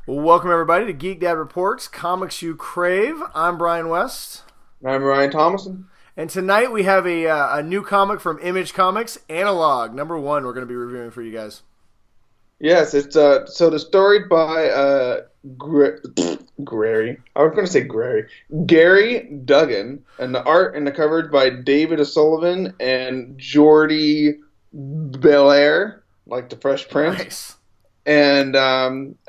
Welcome, everybody, to Geek Dad Reports, Comics You Crave. I'm Brian West. I'm Ryan Thomason. And tonight we have a new comic from Image Comics, Analog, #1, we're going to be reviewing for you guys. Yes, it's so the story by Grary. I was going to say Grary. GERRY DUGGAN, and the art and the covers by David O'Sullivan and Jordie Bellaire, like the Fresh Prince. Nice. And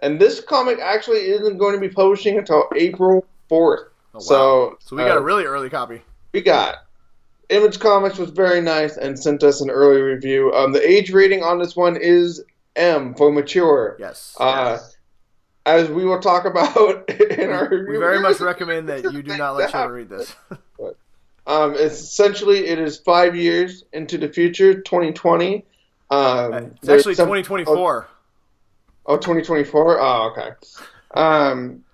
this comic actually isn't going to be publishing until April 4th. Oh, wow. So we got a really early copy. We got Image Comics was very nice and sent us an early review. The age rating on this one is M for mature. Yes. As we will talk about in our review. We very much recommend that you do not let children read this. Essentially, it is 5 years into the future, 2020. It's actually 2024. Oh, 2024? Oh, okay.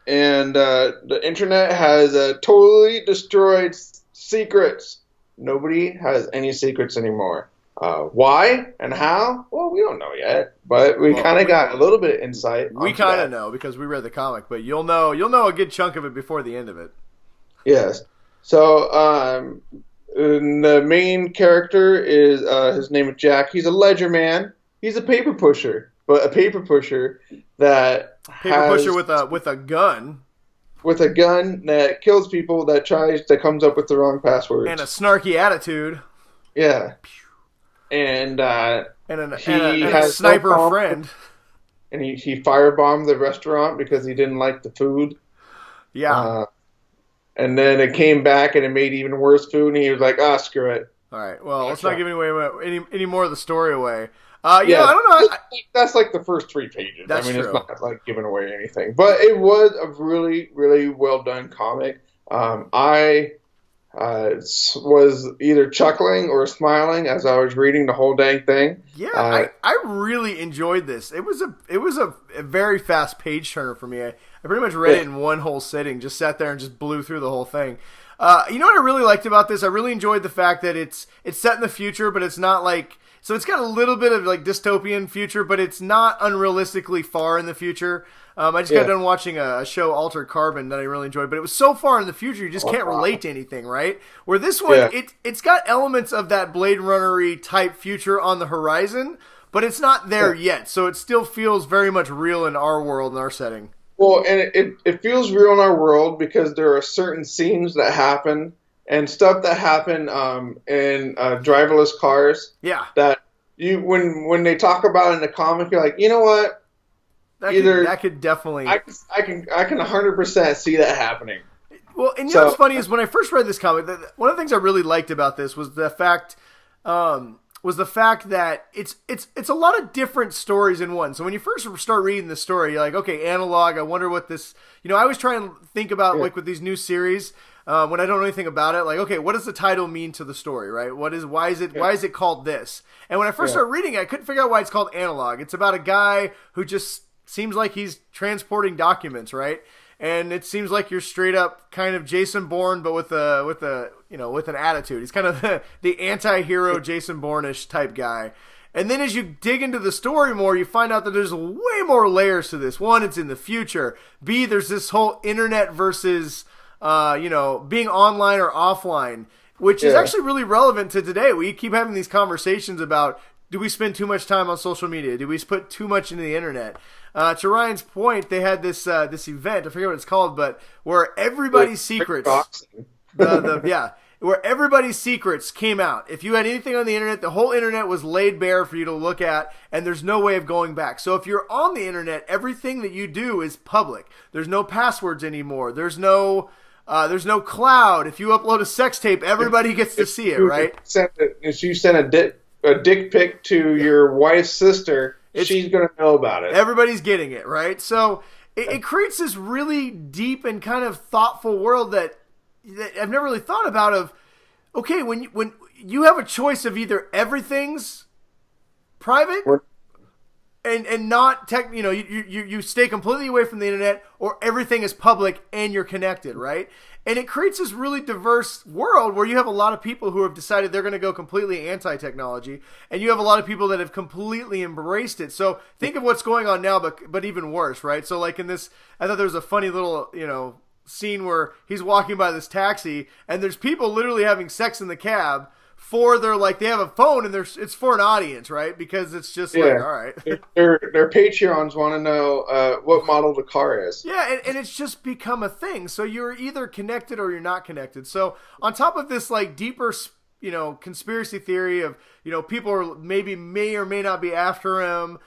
And the internet has totally destroyed secrets. Nobody has any secrets anymore. Why and how? Well, we don't know yet, but we kind of got a little bit of insight. We kind of know because we read the comic, but you'll know a good chunk of it before the end of it. Yes. So, the main character is his name is Jack. He's a ledger man. He's a paper pusher. But a paper pusher that with a gun. With a gun that kills people, that comes up with the wrong passwords. And a snarky attitude. Yeah. And a sniper friend. And he firebombed the restaurant because he didn't like the food. Yeah. And then it came back and it made even worse food, and he was like, screw it. All right. Well, let's not give any more of the story away. I don't know. That's like the first 3 pages. That's true. It's not like giving away anything. But it was a really, really well done comic. I was either chuckling or smiling as I was reading the whole dang thing. Yeah, I really enjoyed this. It was a very fast page turner for me. I pretty much read it in one whole sitting. Just sat there and just blew through the whole thing. You know what I really liked about this? I really enjoyed the fact that it's set in the future, but it's not like... So it's got a little bit of like dystopian future, but it's not unrealistically far in the future. I just got done watching a show, Altered Carbon, that I really enjoyed, but it was so far in the future you just can't relate to anything, right? Where this one, it's got elements of that Blade Runner-y type future on the horizon, but it's not there yet, so it still feels very much real in our world and our setting. Well, and it feels real in our world because there are certain scenes that happen and stuff that happen in driverless cars. Yeah. That when they talk about it in the comic, you're like, you know what? That could definitely. I can 100% see that happening. Well, and you know what's funny is when I first read this comic, one of the things I really liked about this was the fact that it's a lot of different stories in one. So when you first start reading the story, you're like, okay, Analog. I wonder what this. I always try and think about like with these new series. When I don't know anything about it, like, okay, what does the title mean to the story, right? Why is it called this? And when I first started reading it, I couldn't figure out why it's called Analog. It's about a guy who just seems like he's transporting documents, right? And it seems like you're straight up kind of Jason Bourne, but with an attitude. He's kind of the anti-hero Jason Bourne-ish type guy. And then as you dig into the story more, you find out that there's way more layers to this. One, it's in the future. B, there's this whole internet versus being online or offline, which is actually really relevant to today. We keep having these conversations about, do we spend too much time on social media? Do we put too much into the internet? To Ryan's point, they had this event, I forget what it's called, but where everybody's secrets, where everybody's secrets came out. If you had anything on the internet, the whole internet was laid bare for you to look at, and there's no way of going back. So if you're on the internet, everything that you do is public. There's no passwords anymore. There's no cloud. If you upload a sex tape, everybody gets to see it, right? If you send a dick pic to your wife's sister, she's going to know about it. Everybody's getting it, right? So it creates this really deep and kind of thoughtful world that I've never really thought about of, okay, when you have a choice of either everything's private and not tech, you stay completely away from the internet, or everything is public and you're connected, right? And it creates this really diverse world where you have a lot of people who have decided they're going to go completely anti-technology, and you have a lot of people that have completely embraced it. So think of what's going on now, but even worse, right? So like in this, I thought there was a funny little, scene where he's walking by this taxi, and there's people literally having sex in the cab. They have a phone, and it's for an audience, right? Because it's just all right. Their Patreons want to know what model the car is. Yeah, and it's just become a thing. So you're either connected or you're not connected. So on top of this, like, deeper, conspiracy theory of, people are may or may not be after him.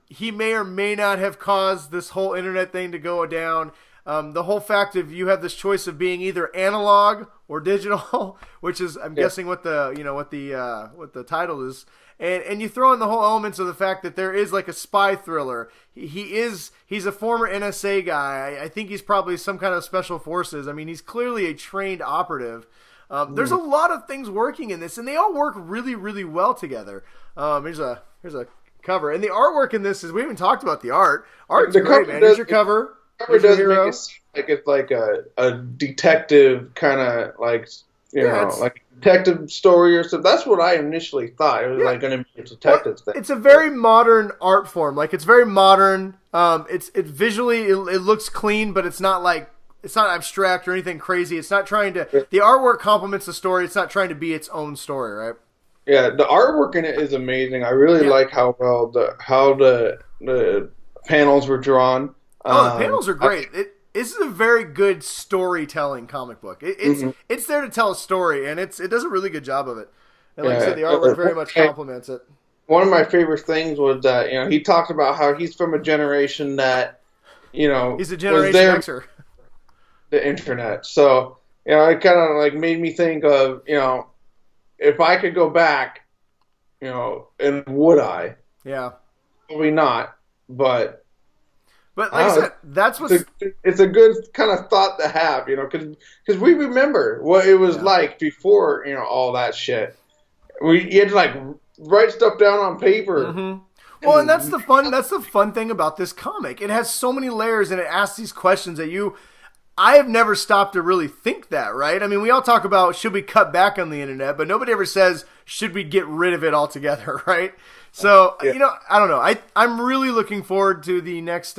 He may or may not have caused this whole internet thing to go down. The whole fact of you have this choice of being either analog or digital, which is, I'm guessing, what the title is, and you throw in the whole elements of the fact that there is like a spy thriller. He's a former NSA guy. I think he's probably some kind of special forces. I mean, he's clearly a trained operative. There's a lot of things working in this, and they all work really, really well together. Here's a cover, and the artwork in this is, we haven't talked about the art. Art's great, man. Here's your cover. It does make it seem like it's like a detective kind of like like a detective story or something. That's what I initially thought. It was like going to be a detective thing. It's a very modern art form. Like, it's very modern. It's visually it looks clean, but it's not abstract or anything crazy. It's not trying to. The artwork complements the story. It's not trying to be its own story, right? Yeah, the artwork in it is amazing. I really like how well the panels were drawn. The panels are great. This is a very good storytelling comic book. It's there to tell a story, and it does a really good job of it. And like I said, the artwork very much complements it. One of my favorite things was that he talked about how he's from a generation that he's a Generation Xer. The internet. So it kind of like made me think of if I could go back, and would I? Yeah. Probably not, but. But like I said, that's what's... It's a good kind of thought to have, because we remember what it was like before, all that shit. You had to like write stuff down on paper. Mm-hmm. Well, and that's the fun thing about this comic. It has so many layers, and it asks these questions that I have never stopped to really think that, right? I mean, we all talk about, should we cut back on the internet, but nobody ever says, should we get rid of it altogether, right? So, I don't know. I'm really looking forward to the next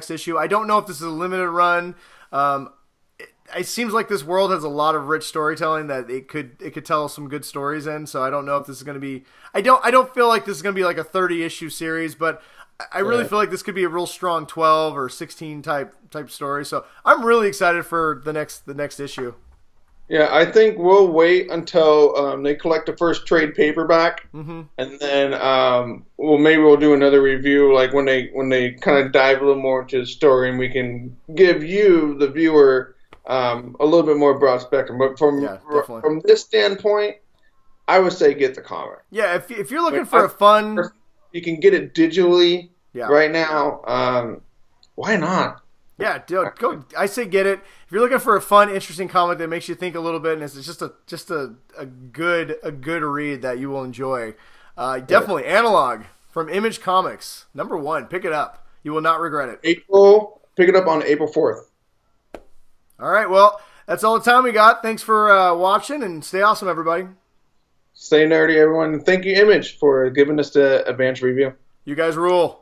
issue. I don't know if this is a limited run. It seems like this world has a lot of rich storytelling that it could tell some good stories in. So I don't know if this is going to be. I don't feel like this is going to be like a 30 issue series, but I really feel like this could be a real strong 12 or 16 type story. So I'm really excited for the next issue. Yeah, I think we'll wait until they collect the first trade paperback, and then maybe we'll do another review, like when they kind of dive a little more into the story, and we can give you, the viewer, a little bit more broad spectrum. But from this standpoint, I would say get the comic. Yeah, if you're looking for a fun, you can get it digitally right now. Why not? Yeah, dude, go. I say get it. If you're looking for a fun, interesting comic that makes you think a little bit, and it's just a good read that you will enjoy, definitely Analog from Image Comics, #1. Pick it up. You will not regret it. Pick it up on April 4th. All right, well, that's all the time we got. Thanks for watching, and stay awesome, everybody. Stay nerdy, everyone. Thank you, Image, for giving us the advanced review. You guys rule.